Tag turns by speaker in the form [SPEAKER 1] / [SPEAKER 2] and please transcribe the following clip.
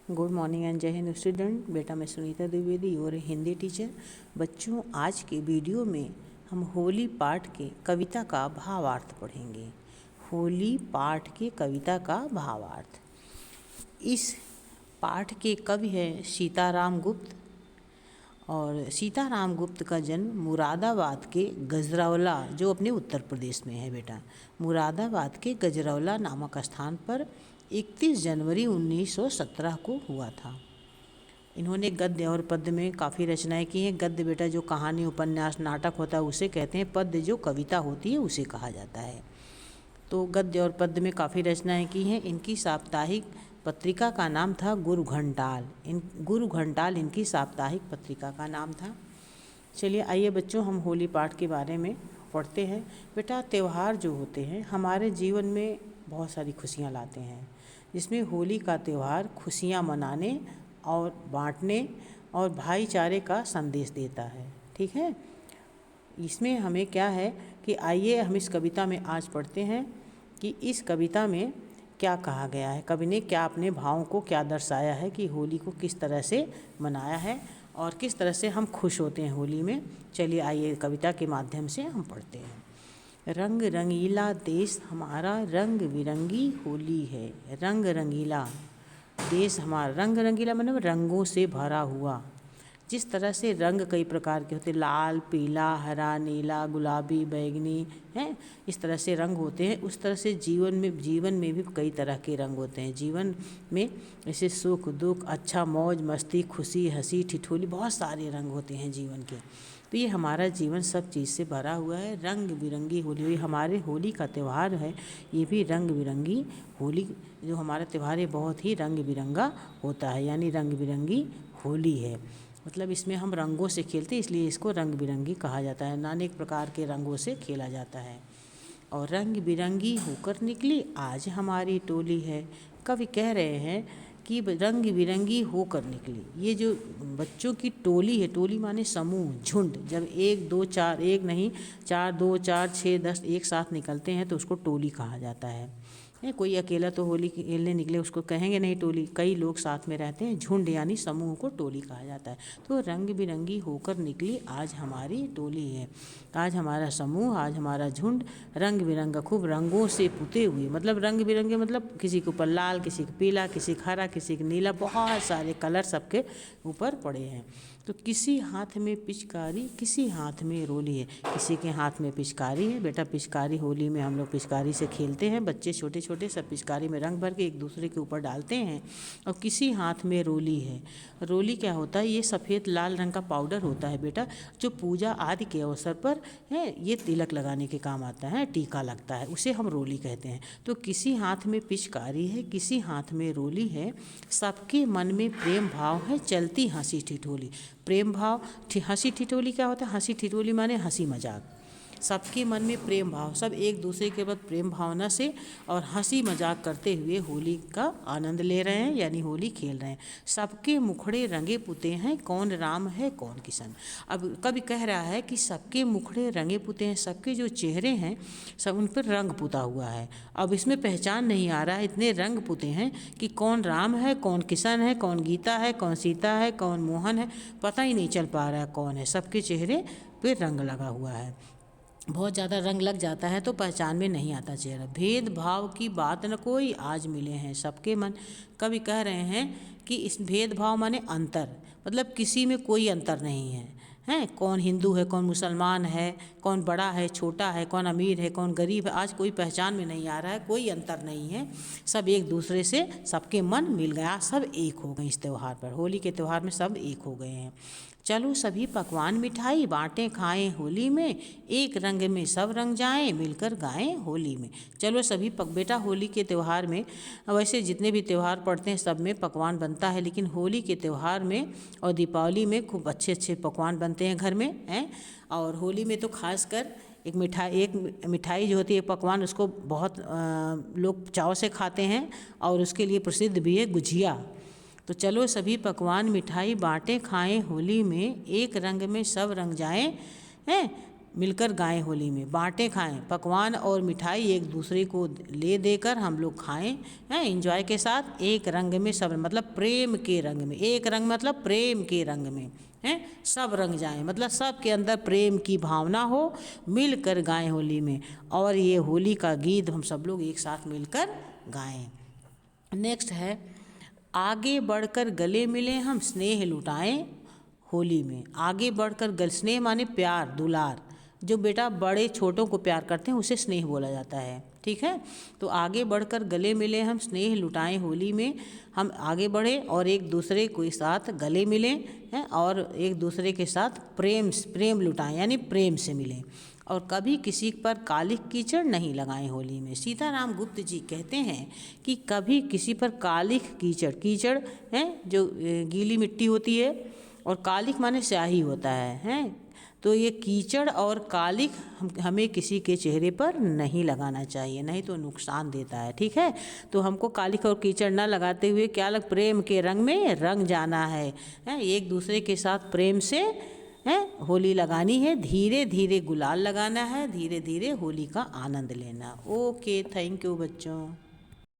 [SPEAKER 1] Good morning and जय Hind student. बेटा मैं सुनीता द्विवेदी और हिंदी टीचर। बच्चों आज के वीडियो में हम होली पाठ के कविता का भावार्थ पढ़ेंगे। होली पाठ के कविता का भावार्थ। इस पाठ के कवि हैं सीताराम गुप्त और सीताराम गुप्त का जन्म मुरादाबाद के गजरौला जो अपने उत्तर प्रदेश में है बेटा। मुरादाबाद के गजरौला नामक स्थान पर 31 जनवरी 1917 को हुआ था। इन्होंने गद्य और पद्य में काफ़ी रचनाएं की हैं। गद्य बेटा जो कहानी उपन्यास नाटक होता है उसे कहते हैं, पद्य जो कविता होती है उसे कहा जाता है। तो गद्य और पद्य में काफ़ी रचनाएं की हैं। इनकी साप्ताहिक पत्रिका का नाम था गुरु घंटाल। गुरु घंटाल इनकी साप्ताहिक पत्रिका का नाम था। चलिए आइए बच्चों हम होली पाठ के बारे में पढ़ते हैं। बेटा त्यौहार जो होते हैं हमारे जीवन में बहुत सारी खुशियाँ लाते हैं, जिसमें होली का त्यौहार खुशियाँ मनाने और बांटने और भाईचारे का संदेश देता है। ठीक है, इसमें हमें क्या है कि आइए हम इस कविता में आज पढ़ते हैं कि इस कविता में क्या कहा गया है, कवि ने क्या अपने भावों को क्या दर्शाया है कि होली को किस तरह से मनाया है और किस तरह से हम खुश होते हैं होली में। चलिए आइए कविता के माध्यम से हम पढ़ते हैं। रंग रंगीला देश हमारा रंग बिरंगी होली है। रंग रंगीला देश हमारा, रंग रंगीला मतलब रंगों से भरा हुआ। जिस तरह से रंग कई प्रकार के होते हैं, लाल पीला हरा नीला गुलाबी बैगनी हैं, इस तरह से रंग होते हैं। उस तरह से जीवन में भी कई तरह के रंग होते हैं। जीवन में जैसे सुख दुख, अच्छा मौज मस्ती, खुशी हंसी ठिठोली, बहुत सारे रंग होते हैं जीवन के। तो ये हमारा जीवन सब चीज़ से भरा हुआ है। रंग बिरंगी होली हुई हमारे होली का त्यौहार है, ये भी रंग बिरंगी होली जो हमारा त्यौहार है बहुत ही रंग बिरंगा होता है, यानी रंग बिरंगी होली है। मतलब इसमें हम रंगों से खेलते हैं इसलिए इसको रंग बिरंगी कहा जाता है। अनेक प्रकार के रंगों से खेला जाता है। और रंग बिरंगी होकर निकली आज हमारी टोली है। कवि कह रहे हैं कि रंग बिरंगी होकर निकली, ये जो बच्चों की टोली है, टोली माने समूह झुंड, जब 1 2 4 1 नहीं 4 2 4 6 10 एक साथ निकलते हैं तो उसको टोली कहा जाता है। कोई अकेला तो होली खेलने निकले उसको कहेंगे नहीं टोली, कई लोग साथ में रहते हैं, झुंड यानी समूह को टोली कहा जाता है। तो रंग बिरंगी होकर निकली आज हमारी टोली है, आज हमारा समूह, आज हमारा झुंड रंग बिरंगा खूब रंगों से पुते हुए। मतलब रंग बिरंगे मतलब किसी के ऊपर लाल, किसी का पीला, किसी का हरा, किसी का नीला, बहुत सारे कलर सबके ऊपर पड़े हैं। तो किसी हाथ में पिचकारी किसी हाथ में रोली है। किसी के हाथ में पिचकारी है बेटा, पिचकारी होली में हम लोग पिचकारी से खेलते हैं, बच्चे छोटे छोटे सब पिचकारी में रंग भर के एक दूसरे के ऊपर डालते हैं। और किसी हाथ में रोली है। रोली क्या होता है, ये सफ़ेद लाल रंग का पाउडर होता है बेटा, जो पूजा आदि के अवसर पर है ये तिलक लगाने के काम आता है, टीका लगता है, उसे हम रोली कहते हैं। तो किसी हाथ में पिचकारी है किसी हाथ में रोली है, सबके मन में प्रेम भाव है चलती हंसी ठिठोली। प्रेम भाव, हंसी ठिठोली क्या होता है, हंसी ठिठोली माने हंसी मजाक। सबके मन में प्रेम भाव, सब एक दूसरे के बाद प्रेम भावना से और हंसी मजाक करते हुए होली का आनंद ले रहे हैं, यानी होली खेल रहे हैं। सबके मुखड़े रंगे पुते हैं, कौन राम है कौन किशन। अब कवि कह रहा है कि सबके मुखड़े रंगे पुते हैं, सबके जो चेहरे हैं सब उन पर रंग पुता हुआ है। अब इसमें पहचान नहीं आ रहा है, इतने रंग पुते हैं कि कौन राम है कौन किशन है, कौन गीता है कौन सीता है कौन मोहन है, पता ही नहीं चल पा रहा है कौन है। सबके चेहरे पे रंग लगा हुआ है, बहुत ज़्यादा रंग लग जाता है तो पहचान में नहीं आता चेहरा। भेदभाव की बात न कोई आज मिले हैं सबके मन। कवि कह रहे हैं कि इस भेदभाव माने अंतर, मतलब किसी में कोई अंतर नहीं है, हैं कौन हिंदू है कौन मुसलमान है, कौन बड़ा है छोटा है, कौन अमीर है कौन गरीब है, आज कोई पहचान में नहीं आ रहा है, कोई अंतर नहीं है। सब एक दूसरे से सबके मन मिल गया, सब एक हो गए इस त्यौहार पर, होली के त्यौहार में सब एक हो गए हैं। चलो सभी पकवान मिठाई बांटें खाएं होली में, एक रंग में सब रंग जाएं मिलकर गाएं होली में। चलो सभी बेटा होली के त्यौहार में, वैसे जितने भी त्यौहार पड़ते हैं सब में पकवान बनता है, लेकिन होली के त्यौहार में और दीपावली में खूब अच्छे अच्छे पकवान बनते हैं घर में हैं। और होली में तो खासकर एक मिठाई जो होती है पकवान, उसको बहुत लोग चाव से खाते हैं और उसके लिए प्रसिद्ध भी है गुझिया। तो चलो सभी पकवान मिठाई बांटें खाएं होली में, एक रंग में सब रंग जाएं हैं मिलकर गाएं होली में, बांटें खाएं, पकवान और मिठाई एक दूसरे को ले देकर हम लोग खाएं, हैं, एंजॉय के साथ। एक रंग में सब, मतलब प्रेम के रंग में, एक रंग मतलब प्रेम के रंग में, हैं, सब रंग जाएं, मतलब सब के अंदर प्रेम की भावना हो, मिलकर गाएं होली में। और ये होली का गीत हम सब लोग एक साथ मिलकर गाएं। नेक्स्ट है, आगे बढ़कर गले मिलें हम स्नेह लुटाएं होली में। आगे बढ़कर स्नेह माने प्यार दुलार, जो बेटा बड़े छोटों को प्यार करते हैं उसे स्नेह बोला जाता है, ठीक है। तो आगे बढ़कर गले मिले हम स्नेह लुटाएं होली में, हम आगे बढ़े और एक दूसरे के साथ गले मिलें, हैं, और एक दूसरे के साथ प्रेम लुटाएं, यानी प्रेम से मिलें। और कभी किसी पर कालिख कीचड़ नहीं लगाएं होली में। सीताराम गुप्त जी कहते हैं कि कभी किसी पर कालिख कीचड़ हैं, जो गीली मिट्टी होती है, और कालिख माने स्याही होता है, हैं, तो ये कीचड़ और कालिख हमें किसी के चेहरे पर नहीं लगाना चाहिए, नहीं तो नुकसान देता है, ठीक है। तो हमको कालिख और कीचड़ ना लगाते हुए क्या प्रेम के रंग में रंग जाना है, एक दूसरे के साथ प्रेम से होली लगानी है, धीरे धीरे गुलाल लगाना है, धीरे धीरे होली का आनंद लेना। ओके, थैंक यू बच्चों।